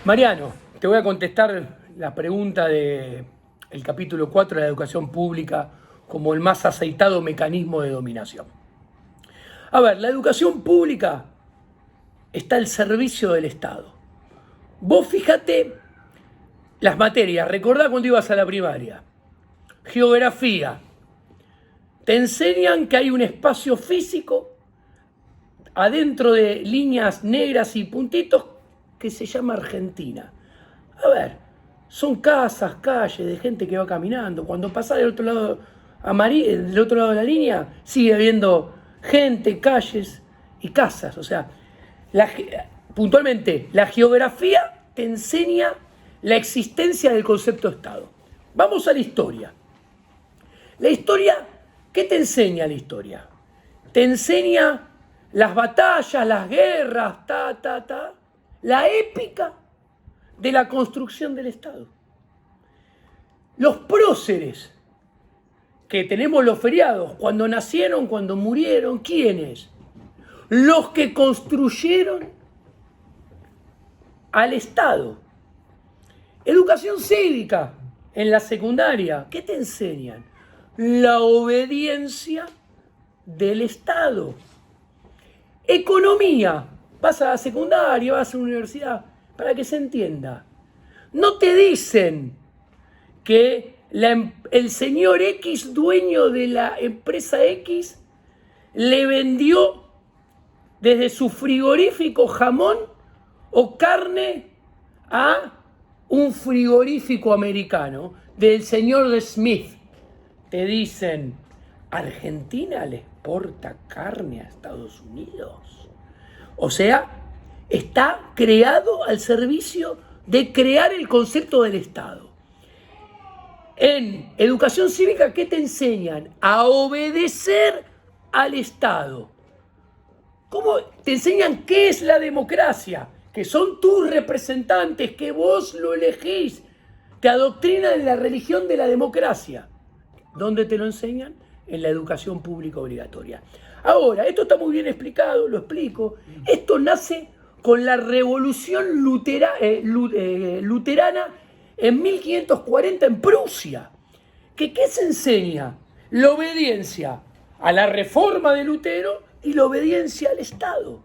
Mariano, te voy a contestar la pregunta del capítulo 4 de la educación pública como el más aceitado mecanismo de dominación. A ver, la educación pública está al servicio del Estado. Vos fíjate las materias, recordá cuando ibas a la primaria, geografía, te enseñan que hay un espacio físico adentro de líneas negras y puntitos que se llama Argentina. A ver, son casas, calles de gente que va caminando. Cuando pasás del otro lado, del otro lado de la línea, sigue habiendo gente, calles y casas. O sea, puntualmente, la geografía te enseña la existencia del concepto de Estado. Vamos a la historia. La historia, ¿qué te enseña la historia? Te enseña las batallas, las guerras, la épica de la construcción del Estado. Los próceres que tenemos los feriados, cuando nacieron, cuando murieron, ¿quiénes? Los que construyeron al Estado. Educación cívica en la secundaria, ¿qué te enseñan? La obediencia del Estado. Economía, vas a la secundaria, vas a la universidad, para que se entienda. No te dicen que el señor X, dueño de la empresa X, le vendió desde su frigorífico jamón o carne a un frigorífico americano, del señor de Smith. Te dicen, Argentina le exporta carne a Estados Unidos. O sea, está creado al servicio de crear el concepto del Estado. En educación cívica, ¿qué te enseñan? A obedecer al Estado. ¿Cómo te enseñan qué es la democracia? Que son tus representantes, que vos lo elegís. Te adoctrinan en la religión de la democracia. ¿Dónde te lo enseñan? En la educación pública obligatoria. Ahora, esto está muy bien explicado, lo explico. Esto nace con la revolución luterana en 1540 en Prusia. ¿Qué se enseña? La obediencia a la reforma de Lutero y la obediencia al Estado.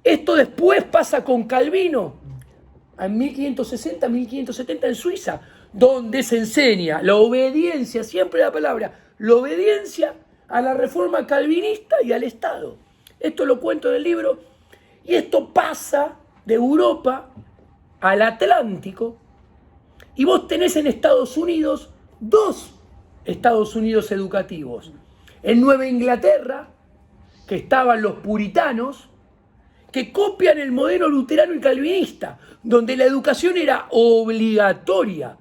Esto después pasa con Calvino, en 1560, 1570 en Suiza, donde se enseña la obediencia, siempre la palabra, la obediencia a la reforma calvinista y al Estado. Esto lo cuento en el libro, y esto pasa de Europa al Atlántico, y vos tenés en Estados Unidos dos Estados Unidos educativos. En Nueva Inglaterra, que estaban los puritanos, que copian el modelo luterano y calvinista, donde la educación era obligatoria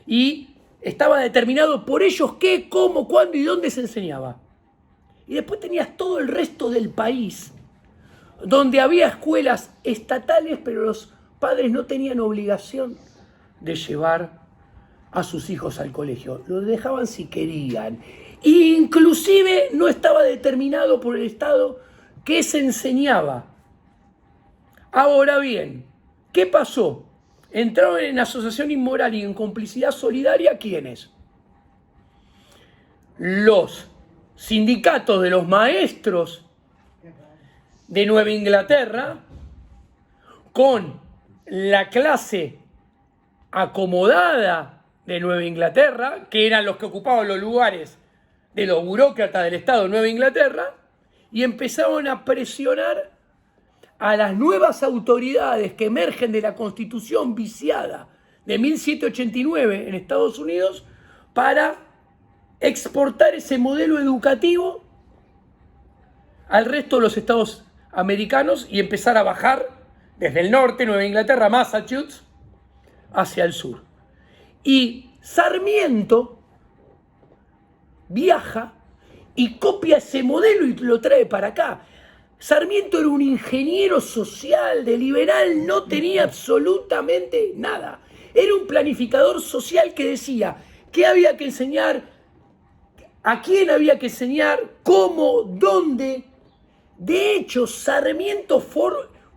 y estaba determinado por ellos qué, cómo, cuándo y dónde se enseñaba. Y después tenías todo el resto del país, donde había escuelas estatales, pero los padres no tenían obligación de llevar a sus hijos al colegio. Los dejaban si querían. Inclusive no estaba determinado por el Estado qué se enseñaba. Ahora bien, ¿qué pasó? Entraron en asociación inmoral y en complicidad solidaria, ¿quiénes? Los sindicatos de los maestros de Nueva Inglaterra con la clase acomodada de Nueva Inglaterra, que eran los que ocupaban los lugares de los burócratas del Estado de Nueva Inglaterra, y empezaron a presionar a las nuevas autoridades que emergen de la Constitución viciada de 1789 en Estados Unidos para exportar ese modelo educativo al resto de los estados americanos y empezar a bajar desde el norte, Nueva Inglaterra, Massachusetts, hacia el sur. Y Sarmiento viaja y copia ese modelo y lo trae para acá. Sarmiento era un ingeniero social, de liberal, no tenía absolutamente nada. Era un planificador social que decía qué había que enseñar, a quién había que enseñar, cómo, dónde. De hecho, Sarmiento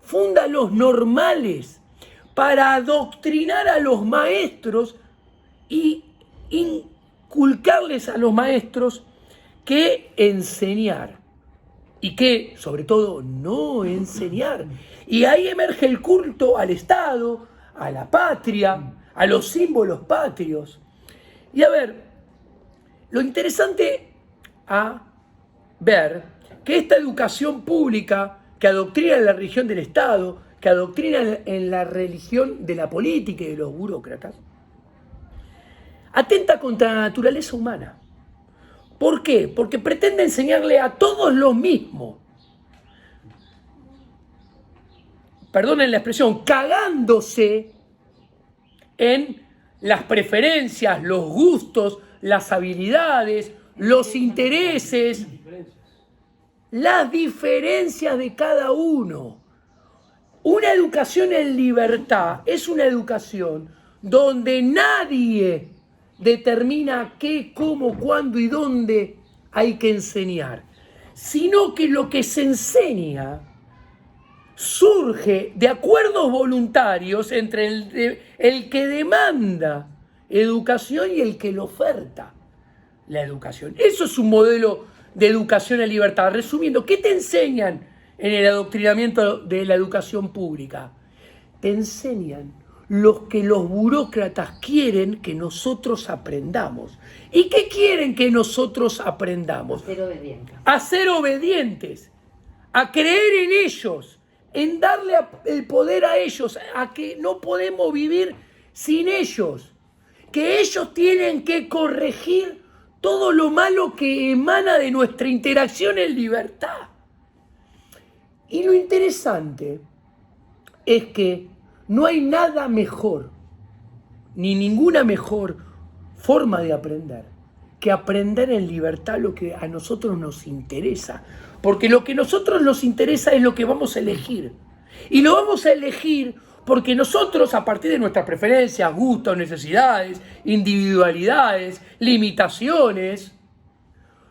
funda los normales para adoctrinar a los maestros y inculcarles a los maestros que enseñar y que, sobre todo, no enseñar. Y ahí emerge el culto al Estado, a la patria, a los símbolos patrios. Y a ver, lo interesante a ver que esta educación pública que adoctrina en la religión del Estado, que adoctrina en la religión de la política y de los burócratas, atenta contra la naturaleza humana. ¿Por qué? Porque pretende enseñarle a todos lo mismo. Perdonen la expresión, cagándose en las preferencias, los gustos, las habilidades, los intereses, las diferencias de cada uno. Una educación en libertad es una educación donde nadie determina qué, cómo, cuándo y dónde hay que enseñar, sino que lo que se enseña surge de acuerdos voluntarios entre el que demanda educación y el que le oferta la educación. Eso es un modelo de educación en libertad. Resumiendo, ¿qué te enseñan en el adoctrinamiento de la educación pública? Te enseñan lo que los burócratas quieren que nosotros aprendamos. ¿Y qué quieren que nosotros aprendamos? A ser obedientes. A ser obedientes, a creer en ellos, en darle el poder a ellos, a que no podemos vivir sin ellos, que ellos tienen que corregir todo lo malo que emana de nuestra interacción en libertad. Y lo interesante es que no hay nada mejor, ni ninguna mejor forma de aprender que aprender en libertad lo que a nosotros nos interesa. Porque lo que a nosotros nos interesa es lo que vamos a elegir. Y lo vamos a elegir porque nosotros, a partir de nuestras preferencias, gustos, necesidades, individualidades, limitaciones,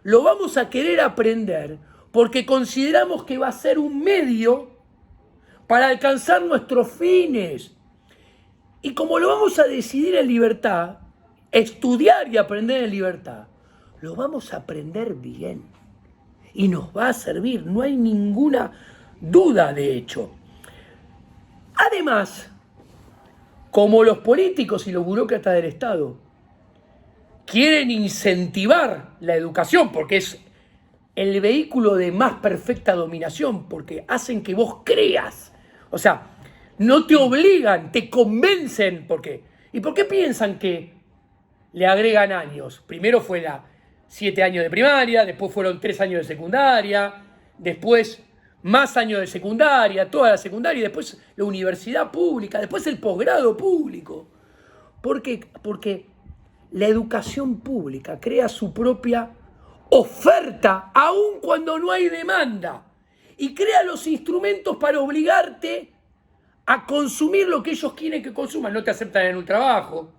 lo vamos a querer aprender porque consideramos que va a ser un medio para alcanzar nuestros fines. Y como lo vamos a decidir en libertad, estudiar y aprender en libertad, lo vamos a aprender bien. Y nos va a servir, no hay ninguna duda de hecho. Además, como los políticos y los burócratas del Estado quieren incentivar la educación, porque es el vehículo de más perfecta dominación, porque hacen que vos creas. O sea, no te obligan, te convencen. ¿Por qué? ¿Y por qué piensan que le agregan años? Primero fue 7 años de primaria, después fueron 3 años de secundaria, después más años de secundaria, toda la secundaria, y después la universidad pública, después el posgrado público. ¿Por qué? Porque la educación pública crea su propia oferta, aun cuando no hay demanda, y crea los instrumentos para obligarte a consumir lo que ellos quieren que consuman. No te aceptan en un trabajo,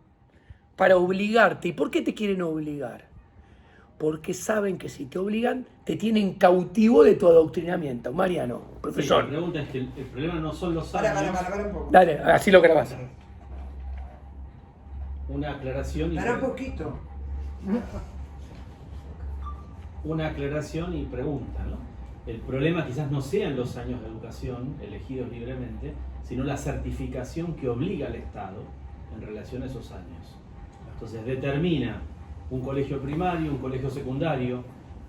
para obligarte. ¿Y por qué te quieren obligar? Porque saben que si te obligan, te tienen cautivo de tu adoctrinamiento. Mariano, profesor. Sí, la pregunta es que el problema no son los años. Para un poco. Dale, así lo grabás. Una aclaración y Para un poquito. una aclaración y pregunta, ¿no? El problema quizás no sean los años de educación elegidos libremente, sino la certificación que obliga al Estado en relación a esos años. Entonces determina un colegio primario, un colegio secundario,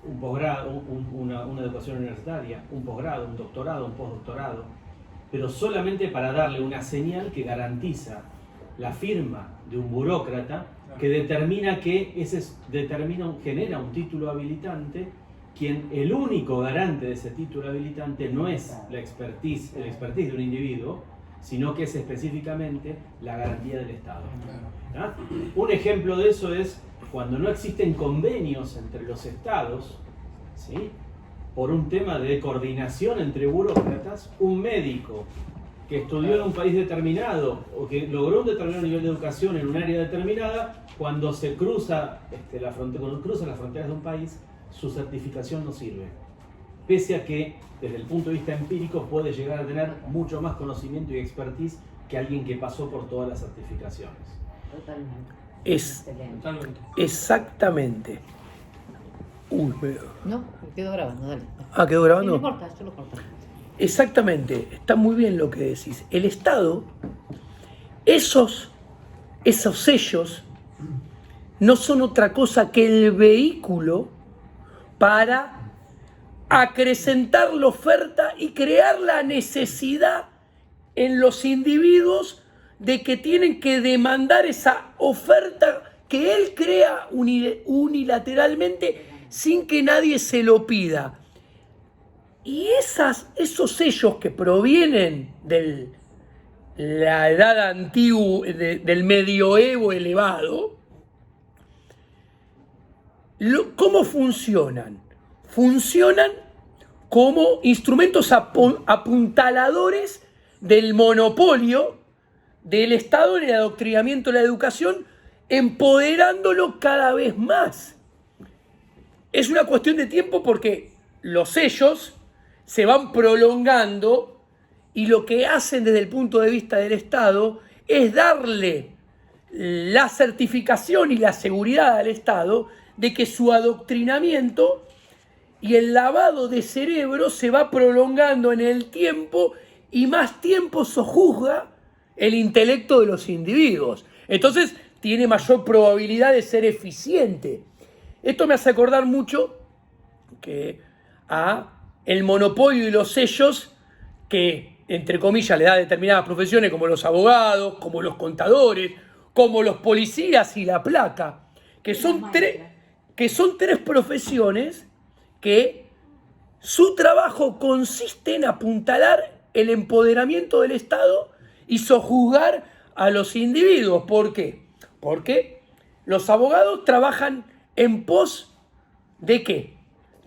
un posgrado, una educación universitaria, un posgrado, un doctorado, un postdoctorado, pero solamente para darle una señal que garantiza la firma de un burócrata que determina genera un título habilitante, quien el único garante de ese título habilitante no es el expertise de un individuo, sino que es específicamente la garantía del Estado. ¿Ah? Un ejemplo de eso es cuando no existen convenios entre los estados, ¿sí? Por un tema de coordinación entre burócratas, un médico que estudió en un país determinado o que logró un determinado nivel de educación en un área determinada, cuando se cruza las fronteras de un país, su certificación no sirve. pese a que desde el punto de vista empírico puede llegar a tener mucho más conocimiento y expertise que alguien que pasó por todas las certificaciones. Totalmente. Totalmente. Exactamente. Uy, No, quedó grabando, dale. ¿quedó grabando? No importa, yo lo corto. Exactamente, está muy bien lo que decís. El Estado, esos sellos, no son otra cosa que el vehículo para acrecentar la oferta y crear la necesidad en los individuos de que tienen que demandar esa oferta que él crea unilateralmente sin que nadie se lo pida. Y esos sellos que provienen de la edad antigua, del medioevo elevado, ¿cómo funcionan? Funcionan como instrumentos apuntaladores del monopolio del Estado en el adoctrinamiento de la educación, empoderándolo cada vez más. Es una cuestión de tiempo porque los sellos se van prolongando y lo que hacen desde el punto de vista del Estado es darle la certificación y la seguridad al Estado de que su adoctrinamiento y el lavado de cerebro se va prolongando en el tiempo y más tiempo sojuzga el intelecto de los individuos. Entonces tiene mayor probabilidad de ser eficiente. Esto me hace acordar mucho que a el monopolio y los sellos que, entre comillas, le da a determinadas profesiones como los abogados, como los contadores, como los policías y la placa, que son tres profesiones que su trabajo consiste en apuntalar el empoderamiento del Estado y sojuzgar a los individuos. ¿Por qué? Porque los abogados trabajan en pos de ¿qué?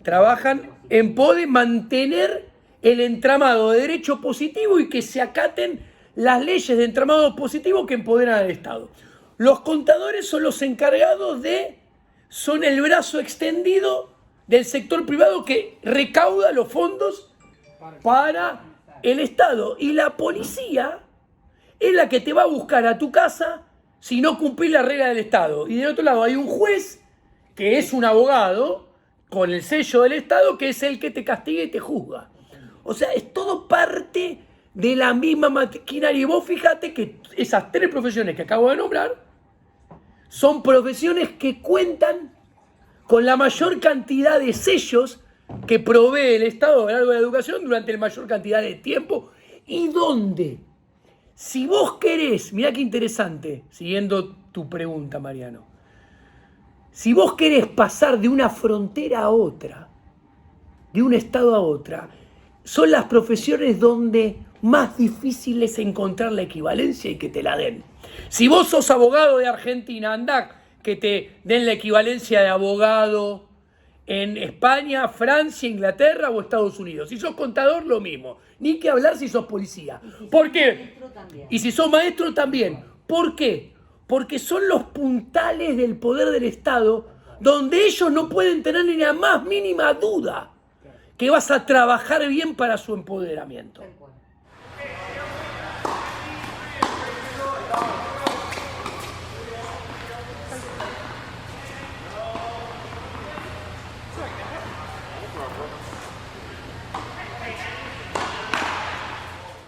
Trabajan en pos de mantener el entramado de derecho positivo y que se acaten las leyes de entramado positivo que empoderan al Estado. Los contadores son los encargados son el brazo extendido del sector privado que recauda los fondos para el Estado. Y la policía es la que te va a buscar a tu casa si no cumplís la regla del Estado. Y del otro lado hay un juez que es un abogado con el sello del Estado, que es el que te castiga y te juzga. O sea, es todo parte de la misma maquinaria. Y vos fíjate que esas tres profesiones que acabo de nombrar son profesiones que cuentan con la mayor cantidad de sellos que provee el Estado a lo largo de la educación durante la mayor cantidad de tiempo. Y donde, si vos querés, mirá qué interesante, siguiendo tu pregunta, Mariano, si vos querés pasar de una frontera a otra, de un estado a otra, son las profesiones donde más difícil es encontrar la equivalencia y que te la den. Si vos sos abogado de Argentina, andá que te den la equivalencia de abogado en España, Francia, Inglaterra o Estados Unidos. Si sos contador, lo mismo. Ni que hablar si sos policía. ¿Por qué? Y si sos maestro, también. ¿Por qué? Porque son los puntales del poder del Estado donde ellos no pueden tener ni la más mínima duda que vas a trabajar bien para su empoderamiento.